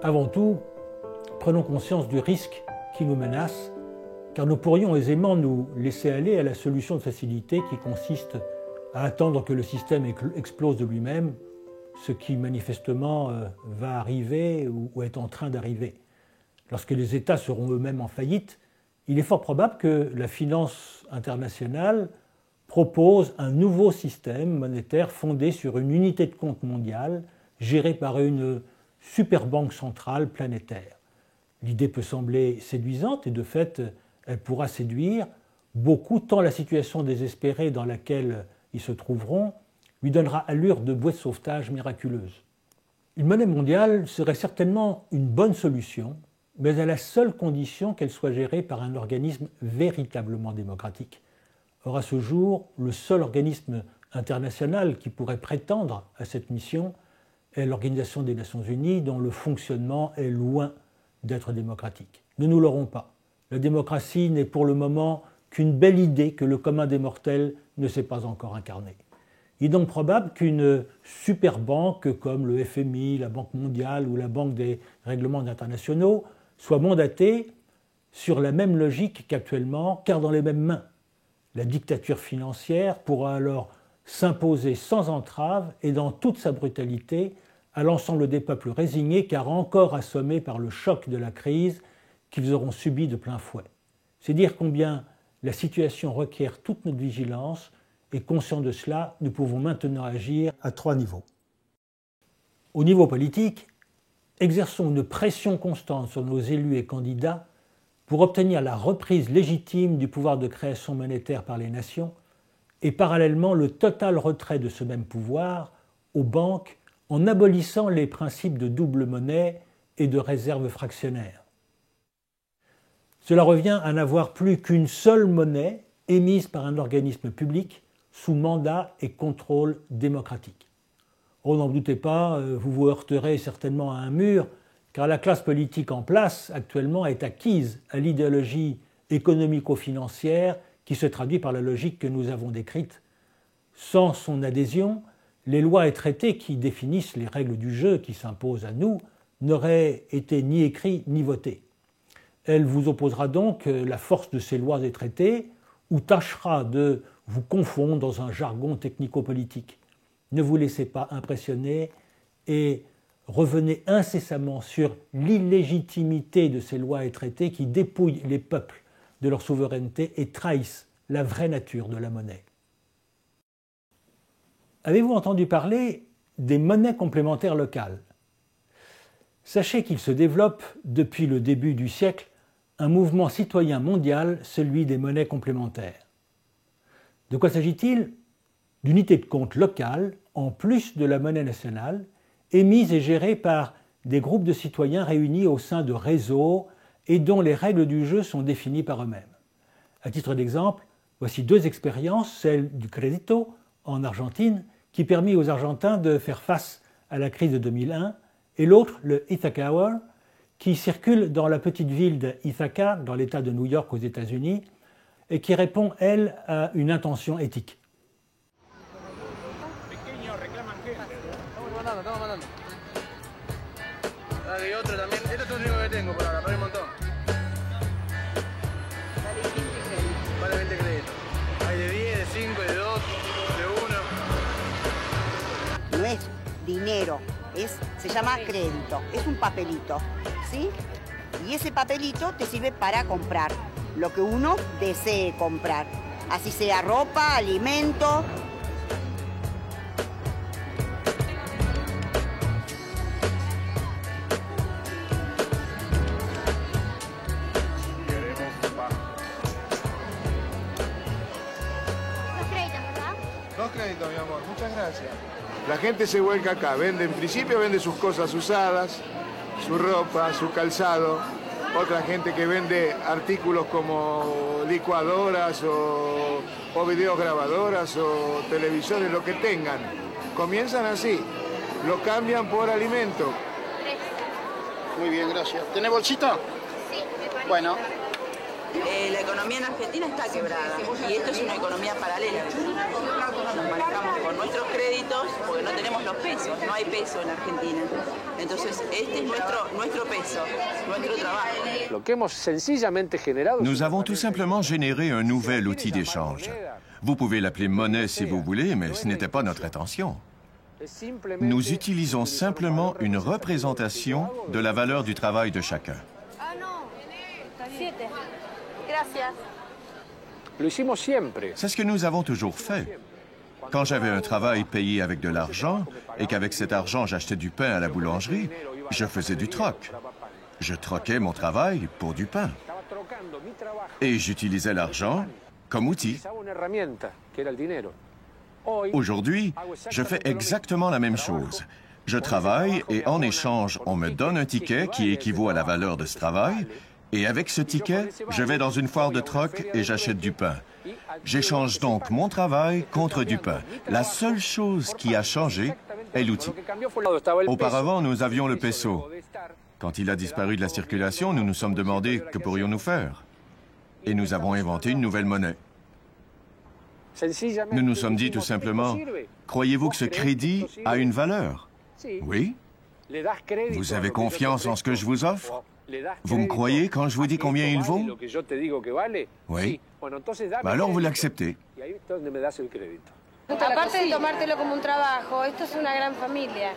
Avant tout, prenons conscience du risque qui nous menace, car nous pourrions aisément nous laisser aller à la solution de facilité qui consiste à attendre que le système explose de lui-même, ce qui manifestement va arriver ou est en train d'arriver. Lorsque les États seront eux-mêmes en faillite, il est fort probable que la finance internationale propose un nouveau système monétaire fondé sur une unité de compte mondiale gérée par une superbanque centrale planétaire. L'idée peut sembler séduisante et de fait, elle pourra séduire beaucoup tant la situation désespérée dans laquelle ils se trouveront lui donnera allure de bouée de sauvetage miraculeuse. Une monnaie mondiale serait certainement une bonne solution, mais à la seule condition qu'elle soit gérée par un organisme véritablement démocratique. Or, à ce jour, le seul organisme international qui pourrait prétendre à cette mission est l'Organisation des Nations Unies, dont le fonctionnement est loin d'être démocratique. Ne nous leurrons pas. La démocratie n'est pour le moment qu'une belle idée que le commun des mortels ne sait pas encore incarner. Il est donc probable qu'une superbanque comme le FMI, la Banque mondiale ou la Banque des règlements internationaux soit mandatée sur la même logique qu'actuellement, car dans les mêmes mains. La dictature financière pourra alors s'imposer sans entrave et dans toute sa brutalité à l'ensemble des peuples résignés, car encore assommés par le choc de la crise qu'ils auront subi de plein fouet. C'est dire combien la situation requiert toute notre vigilance, et conscients de cela, nous pouvons maintenant agir à 3 niveaux. Au niveau politique, exerçons une pression constante sur nos élus et candidats pour obtenir la reprise légitime du pouvoir de création monétaire par les nations et parallèlement le total retrait de ce même pouvoir aux banques en abolissant les principes de double monnaie et de réserve fractionnaire. Cela revient à n'avoir plus qu'une seule monnaie émise par un organisme public sous mandat et contrôle démocratique. Oh, n'en doutez pas, vous vous heurterez certainement à un mur, car la classe politique en place actuellement est acquise à l'idéologie économico-financière qui se traduit par la logique que nous avons décrite. Sans son adhésion, les lois et traités qui définissent les règles du jeu qui s'imposent à nous n'auraient été ni écrits ni votés. Elle vous opposera donc la force de ces lois et traités ou tâchera de vous confondre dans un jargon technico-politique. Ne vous laissez pas impressionner et revenez incessamment sur l'illégitimité de ces lois et traités qui dépouillent les peuples de leur souveraineté et trahissent la vraie nature de la monnaie. Avez-vous entendu parler des monnaies complémentaires locales ? Sachez qu'il se développe depuis le début du siècle un mouvement citoyen mondial, celui des monnaies complémentaires. De quoi s'agit-il ? D'unités de compte locales, en plus de la monnaie nationale, émises et gérées par des groupes de citoyens réunis au sein de réseaux et dont les règles du jeu sont définies par eux-mêmes. À titre d'exemple, voici 2 expériences, celle du Crédito en Argentine, qui permit aux Argentins de faire face à la crise de 2001, et l'autre, le Ithaca Hour, qui circule dans la petite ville de Ithaca, dans l'État de New York aux États-Unis, et qui répond, elle, à une intention éthique. No es dinero, se llama crédito, es un papelito, ¿sí? Y ese papelito te sirve para comprar lo que uno desee comprar, así sea ropa, alimento. Dos créditos, mi amor, muchas gracias. La gente se vuelca acá, vende, en principio vende sus cosas usadas, su ropa, su calzado. Otra gente que vende artículos como licuadoras o videograbadoras o televisores, lo que tengan. Comienzan así, lo cambian por alimento. 3. Muy bien, gracias. ¿Tenés bolsita? Sí, me parece. Bueno. La economía en Argentina está quebrada y esto es una economía paralela. Nos manejamos con nuestros créditos porque no tenemos los pesos, no hay peso en Argentina. Entonces este es nuestro peso, nuestro trabajo. Nous avons tout simplement généré un nouvel outil d'échange. Vous pouvez l'appeler monnaie si vous voulez, mais ce n'était pas notre intention. Nous utilisons simplement une représentation de la valeur du travail de chacun. C'est ce que nous avons toujours fait. Quand j'avais un travail payé avec de l'argent et qu'avec cet argent j'achetais du pain à la boulangerie, je faisais du troc. Je troquais mon travail pour du pain. Et j'utilisais l'argent comme outil. Aujourd'hui, je fais exactement la même chose. Je travaille et en échange, on me donne un ticket qui équivaut à la valeur de ce travail. Et avec ce ticket, je vais dans une foire de troc et j'achète du pain. J'échange donc mon travail contre du pain. La seule chose qui a changé est l'outil. Auparavant, nous avions le peso. Quand il a disparu de la circulation, nous nous sommes demandé que pourrions-nous faire. Et nous avons inventé une nouvelle monnaie. Nous nous sommes dit tout simplement, croyez-vous que ce crédit a une valeur? Oui. Vous avez confiance en ce que je vous offre? Vous me croyez quand je vous dis combien il vaut? Oui. Alors vous l'acceptez. Aparte de tomártelo como un trabajo, esto es una gran familia.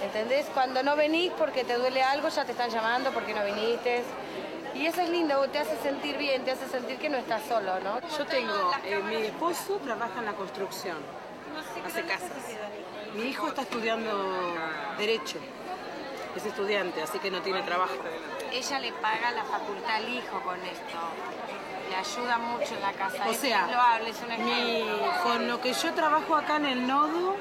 ¿Entendés? Cuando no venís porque te duele algo, ya te están llamando porque no viniste. Y eso es lindo, te hace sentir bien, te hace sentir que no estás solo, ¿no? Yo tengo, mi esposo trabaja en la construcción, hace casas. Mi hijo está estudiando Derecho, es estudiante, así que no tiene trabajo. Ella le paga la facultad al hijo con esto. Le ayuda mucho en la casa. O sea, con lo que yo trabajo acá en el nodo,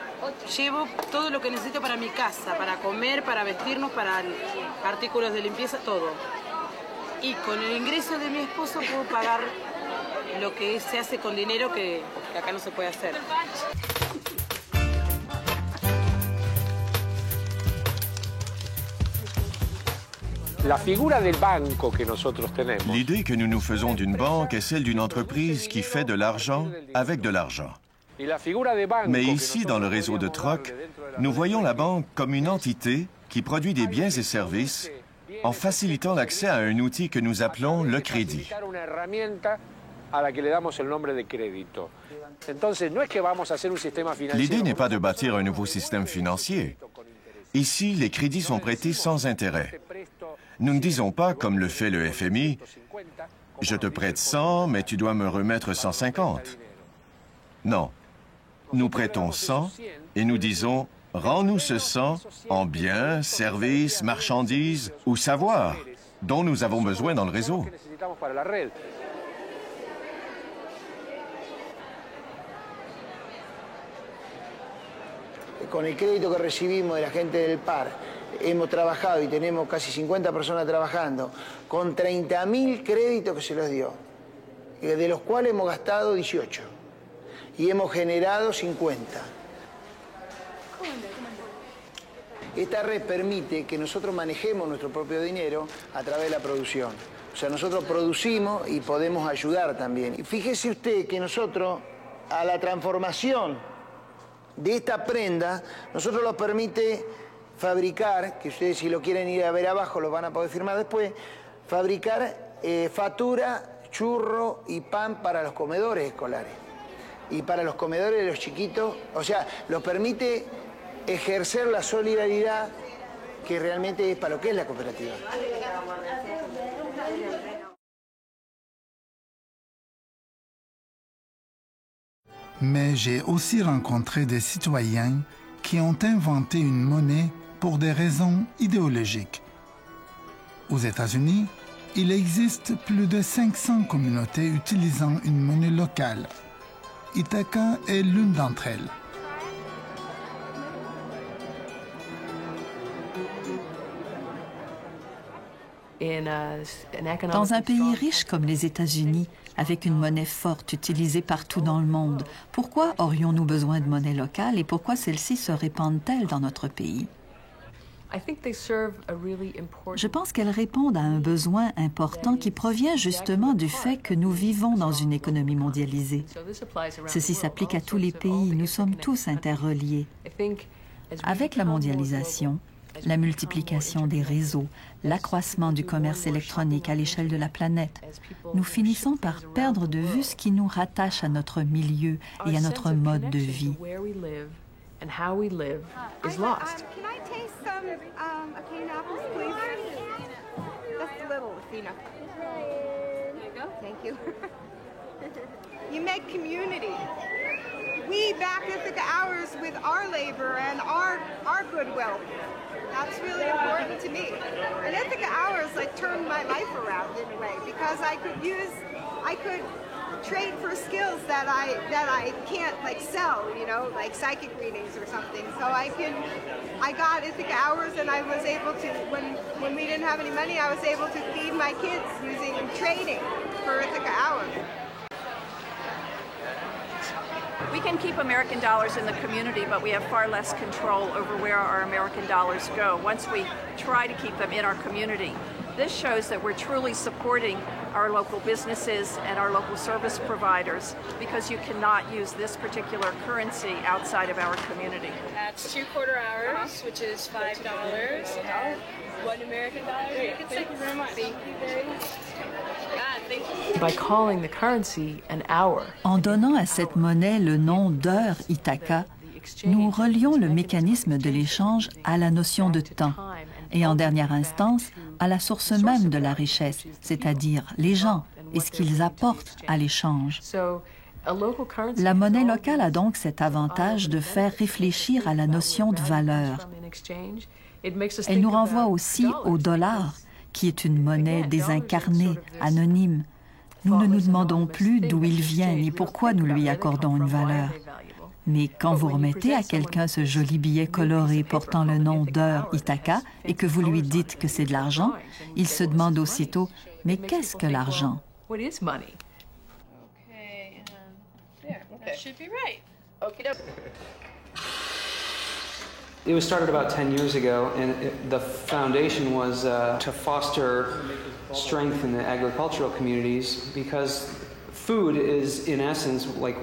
llevo todo lo que necesito para mi casa, para comer, para vestirnos, para artículos de limpieza, todo. Y con el ingreso de mi esposo puedo pagar lo que se hace con dinero que acá no se puede hacer. L'idée que nous nous faisons d'une banque est celle d'une entreprise qui fait de l'argent avec de l'argent. Mais ici, dans le réseau de troc, nous voyons la banque comme une entité qui produit des biens et services en facilitant l'accès à un outil que nous appelons le crédit. L'idée n'est pas de bâtir un nouveau système financier. Ici, les crédits sont prêtés sans intérêt. Nous ne disons pas, comme le fait le FMI, « Je te prête 100, mais tu dois me remettre 150. » Non. Nous prêtons 100 et nous disons « Rends-nous ce 100 en biens, services, marchandises ou savoir dont nous avons besoin dans le réseau. » Con el crédito que recibimos de la gente del PAR, hemos trabajado y tenemos casi 50 personas trabajando, con 30.000 créditos que se los dio, de los cuales hemos gastado 18 y hemos generado 50. Esta red permite que nosotros manejemos nuestro propio dinero a través de la producción. O sea, nosotros producimos y podemos ayudar también. Y fíjese usted que nosotros, a la transformación de esta prenda, nosotros nos permite fabricar, que ustedes si lo quieren ir a ver abajo lo van a poder firmar después, fabricar factura, churro y pan para los comedores escolares. Y para los comedores de los chiquitos, o sea, los permite ejercer la solidaridad que realmente es para lo que es la cooperativa. Mais j'ai aussi rencontré des citoyens qui ont inventé une monnaie pour des raisons idéologiques. Aux États-Unis, il existe plus de 500 communautés utilisant une monnaie locale. Ithaca est l'une d'entre elles. Dans un pays riche comme les États-Unis, avec une monnaie forte utilisée partout dans le monde, pourquoi aurions-nous besoin de monnaie locale et pourquoi celles-ci se répandent-elles dans notre pays? Je pense qu'elles répondent à un besoin important qui provient justement du fait que nous vivons dans une économie mondialisée. Ceci s'applique à tous les pays, nous sommes tous interreliés. Avec la mondialisation, la multiplication des réseaux, l'accroissement du commerce électronique à l'échelle de la planète, nous finissons par perdre de vue ce qui nous rattache à notre milieu et à notre mode de vie. And how we live is lost. Can I taste some cane apples, please? Just a little, Athena. There you go. Thank you. You make community. We back Ithaca Hours with our labor and our goodwill. That's really important to me. And Ithaca Hours like turned my life around in a way because I could trade for skills that I can't like sell, you know, like psychic readings or something. So I got Ithaca Hours and I was able to, when we didn't have any money, I was able to feed my kids using trading for Ithaca Hours. We can keep American dollars in the community, but we have far less control over where our American dollars go once we try to keep them in our community. This shows that we're truly supporting our local businesses and our local service providers because you cannot use this particular currency outside of our community. That's 2/4 hours, which is $5, and $1 American. Thank you very much. Thank you very much. By calling the currency an hour. En donnant à cette monnaie le nom d'heure Ithaca, nous relions le mécanisme de l'échange à la notion de temps et en dernière instance à la source même de la richesse, c'est-à-dire les gens et ce qu'ils apportent à l'échange. La monnaie locale a donc cet avantage de faire réfléchir à la notion de valeur. Elle nous renvoie aussi au dollar, qui est une monnaie désincarnée, anonyme. Nous ne nous demandons plus d'où il vient ni pourquoi nous lui accordons une valeur. Mais quand vous remettez à quelqu'un ce joli billet coloré portant le nom d'heure Ithaca et que vous lui dites que c'est de l'argent, il se demande aussitôt « Mais qu'est-ce que l'argent ?» It was started about 10 years ago, and the foundation was to foster strength in the agricultural communities because food is, in essence, like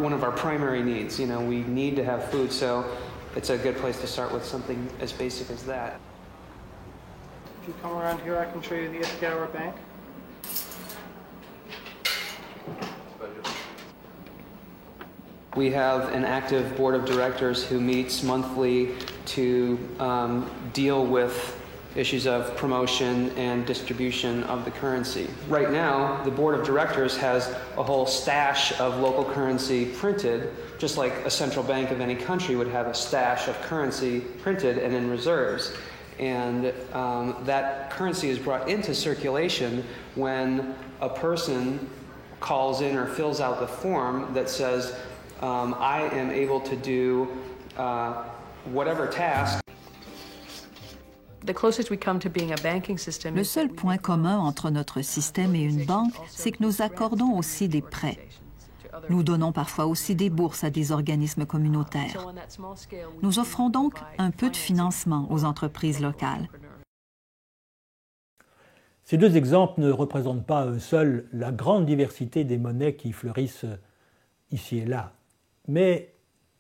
one of our primary needs. You know, we need to have food, so it's a good place to start with something as basic as that. If you come around here, I can show you the Ithaca Hour Bank. We have an active board of directors who meets monthly to deal with issues of promotion and distribution of the currency. Right now, the board of directors has a whole stash of local currency printed, just like a central bank of any country would have a stash of currency printed and in reserves. And that currency is brought into circulation when a person calls in or fills out the form that says, I am able to do whatever task. Le seul point commun entre notre système et une banque, c'est que nous accordons aussi des prêts. Nous donnons parfois aussi des bourses à des organismes communautaires. Nous offrons donc un peu de financement aux entreprises locales. Ces deux exemples ne représentent pas à eux seuls la grande diversité des monnaies qui fleurissent ici et là, mais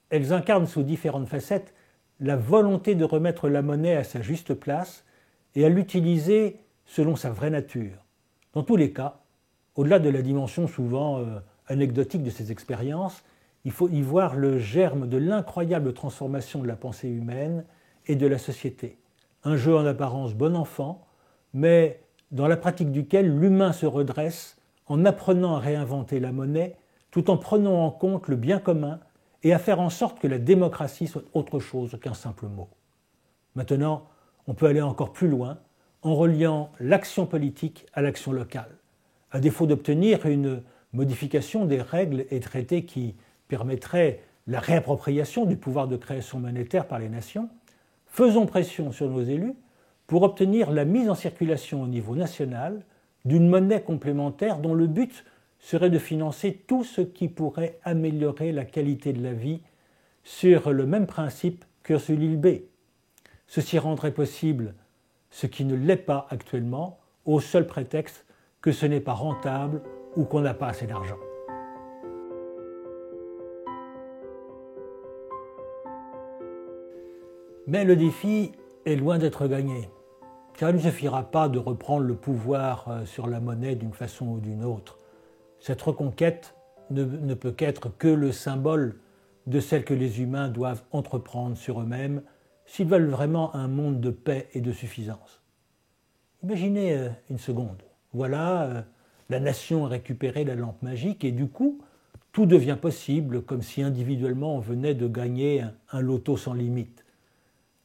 elles incarnent sous différentes facettes la volonté de remettre la monnaie à sa juste place et à l'utiliser selon sa vraie nature. Dans tous les cas, au-delà de la dimension souvent anecdotique de ces expériences, il faut y voir le germe de l'incroyable transformation de la pensée humaine et de la société. Un jeu en apparence bon enfant, mais dans la pratique duquel l'humain se redresse en apprenant à réinventer la monnaie tout en prenant en compte le bien commun et à faire en sorte que la démocratie soit autre chose qu'un simple mot. Maintenant, on peut aller encore plus loin en reliant l'action politique à l'action locale. À défaut d'obtenir une modification des règles et traités qui permettraient la réappropriation du pouvoir de création monétaire par les nations, faisons pression sur nos élus pour obtenir la mise en circulation au niveau national d'une monnaie complémentaire dont le but serait de financer tout ce qui pourrait améliorer la qualité de la vie sur le même principe que sur l'île B. ceci rendrait possible ce qui ne l'est pas actuellement, au seul prétexte que ce n'est pas rentable ou qu'on n'a pas assez d'argent. Mais le défi est loin d'être gagné, car il ne suffira pas de reprendre le pouvoir sur la monnaie d'une façon ou d'une autre. Cette reconquête ne peut qu'être que le symbole de celle que les humains doivent entreprendre sur eux-mêmes s'ils veulent vraiment un monde de paix et de suffisance. Imaginez une seconde. Voilà, la nation a récupéré la lampe magique et du coup, tout devient possible comme si individuellement on venait de gagner un loto sans limite.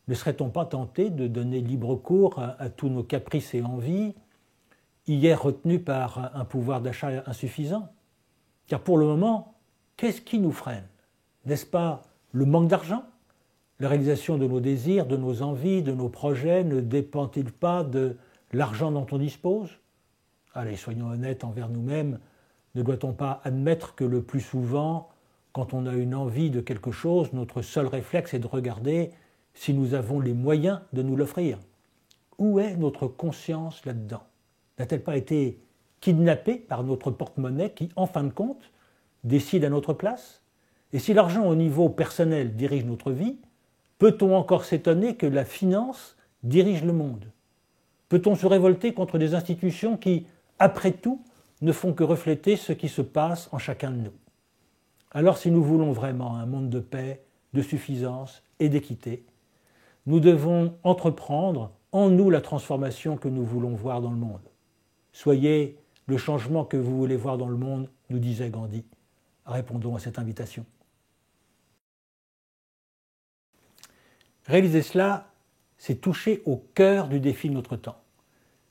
Ne serait-on pas tenté de donner libre cours à tous nos caprices et envies, hier retenus par un pouvoir d'achat insuffisant? Car pour le moment, qu'est-ce qui nous freine? N'est-ce pas le manque d'argent? La réalisation de nos désirs, de nos envies, de nos projets ne dépend-il pas de l'argent dont on dispose? Allez, soyons honnêtes envers nous-mêmes, ne doit-on pas admettre que le plus souvent, quand on a une envie de quelque chose, notre seul réflexe est de regarder si nous avons les moyens de nous l'offrir? Où est notre conscience là-dedans? N'a-t-elle pas été kidnappée par notre porte-monnaie qui, en fin de compte, décide à notre place? Et si l'argent au niveau personnel dirige notre vie, peut-on encore s'étonner que la finance dirige le monde? Peut-on se révolter contre des institutions qui, après tout, ne font que refléter ce qui se passe en chacun de nous? Alors si nous voulons vraiment un monde de paix, de suffisance et d'équité, nous devons entreprendre en nous la transformation que nous voulons voir dans le monde. Soyez le changement que vous voulez voir dans le monde, nous disait Gandhi. Répondons à cette invitation. Réaliser cela, c'est toucher au cœur du défi de notre temps.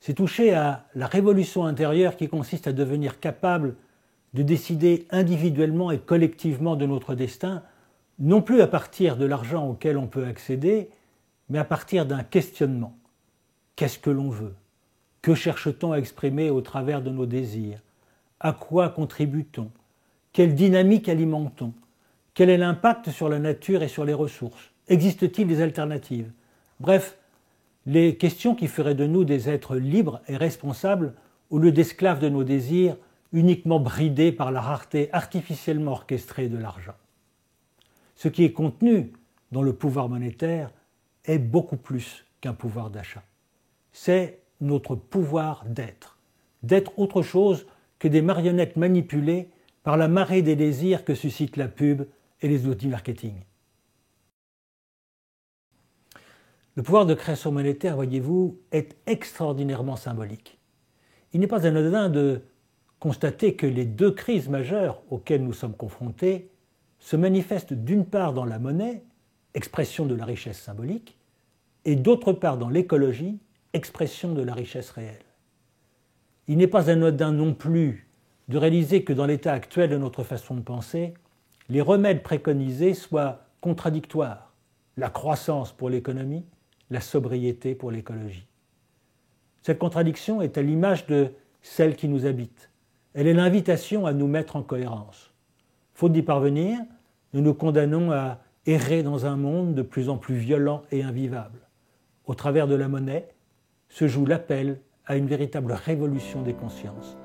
C'est toucher à la révolution intérieure qui consiste à devenir capable de décider individuellement et collectivement de notre destin, non plus à partir de l'argent auquel on peut accéder, mais à partir d'un questionnement. Qu'est-ce que l'on veut? Que cherche-t-on à exprimer au travers de nos désirs? À quoi contribue-t-on? Quelle dynamique alimente-t-on? Quel est l'impact sur la nature et sur les ressources? Existe-t-il des alternatives? Bref, les questions qui feraient de nous des êtres libres et responsables au lieu d'esclaves de nos désirs uniquement bridés par la rareté artificiellement orchestrée de l'argent. Ce qui est contenu dans le pouvoir monétaire est beaucoup plus qu'un pouvoir d'achat. C'est notre pouvoir d'être autre chose que des marionnettes manipulées par la marée des désirs que suscite la pub et les outils marketing. Le pouvoir de création monétaire, voyez-vous, est extraordinairement symbolique. Il n'est pas anodin de constater que les deux crises majeures auxquelles nous sommes confrontés se manifestent d'une part dans la monnaie, expression de la richesse symbolique, et d'autre part dans l'écologie, expression de la richesse réelle. Il n'est pas anodin non plus de réaliser que dans l'état actuel de notre façon de penser, les remèdes préconisés soient contradictoires. La croissance pour l'économie, la sobriété pour l'écologie. Cette contradiction est à l'image de celle qui nous habite. Elle est l'invitation à nous mettre en cohérence. Faute d'y parvenir, nous nous condamnons à errer dans un monde de plus en plus violent et invivable. Au travers de la monnaie se joue l'appel à une véritable révolution des consciences.